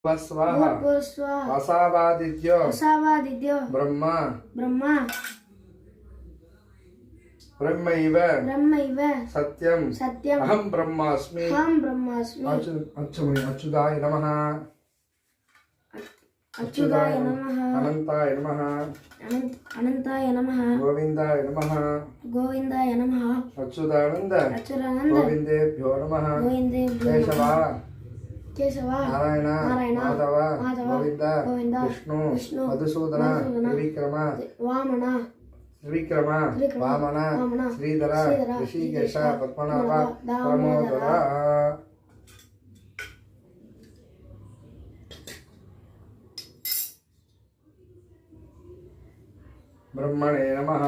स्वाहा वसावादित्यो ब्रह्मा ब्रह्मैव सत्यम अहम ब्रह्मास्मि अच्युताय नमः अनंताय नमः गोविंदाय नमः अच्युतानंद गोविंदेभ्यो नमः केशव नारायण माधव गोविंद विष्णु मधुसूदन त्रिविक्रम वामन श्रीधर ऋषिकेश पद्मनाभ दामोदर ब्रह्मणे नमः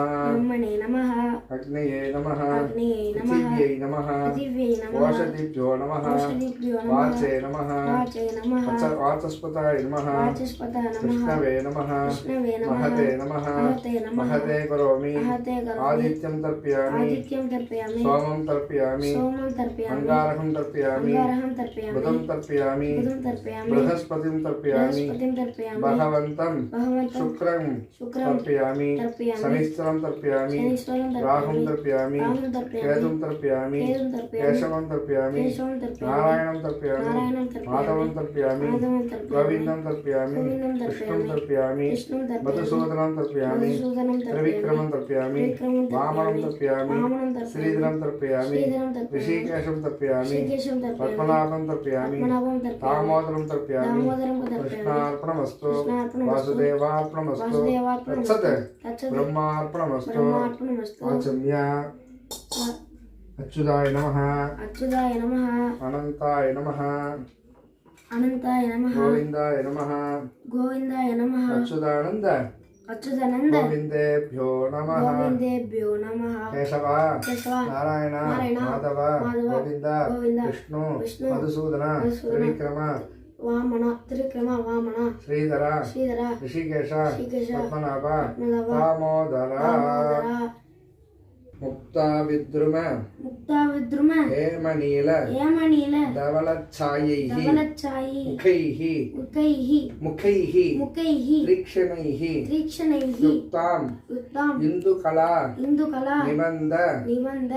अग्नये नमः पृथिव्यै नमः ओषधिभ्यो नमः वाचे नमः वाचस्पताय नमः कृष्णवे नमः महते नमः महते करोमि आदित्यं तर्पयामि सोमं तर्पयामि अंगारकं तर्पयामि बुधं तर्पयामि बृहस्पतिं तर्पयामि भगवन्तं शुक्रं तर्पयामि शनिश्चरं तर्पयामि राहुं तर्पयामि केतुं तर्पयामि केशवं तर्पयामि नारायणं तर्पयामि माधवं तर्पयामि गोविन्दं तर्पयामि विष्णुं तर्पयामि मधुसूदनं तर्पयामि त्रिविक्रमं तर्पयामि वामनं तर्पयामि श्रीधरं तर्पयामि ऋषिकेशं तर्पयामि पद्मनाभं तर्पयामि दामोदरं तर्पयामि कृष्णार्पणमस्तु वासुदेवार्पणमस्तु तत्सत् ब्रह्मार्पणमस्तु आचम्य अच्युताय नमः अनंताय नमः गोविंदाय नमः अच्युतानंद गोविंदेभ्यो नमः केशव नारायण माधव गोविंद विष्णु मधुसूदन त्रिविक्रम वामन श्रीधर ऋषिकेश पद्मनाभ दामोदर मुक्ता विद्रुम हेमनील धवलच्छायैः मुखैः तीक्ष्णैः युक्तां इन्दुकला निबन्ध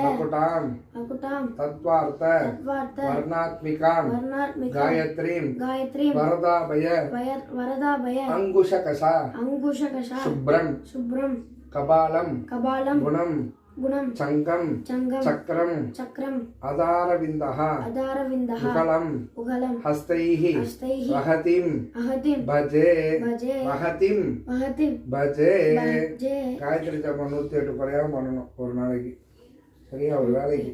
मकुटां तत्त्वार्थ वर्णात्मिकां गायत्रीं वरदाभय अंकुशकशा शुभ्रं कपालं गुणं चङ्गं चक्रं आधारविन्दः उगलं हस्तैः वहतिं भजे गायत्री जपம் 108 குறையா பண்ணணும் ஒரு நாளைக்கு சரியா ஒரு வேளைக்கு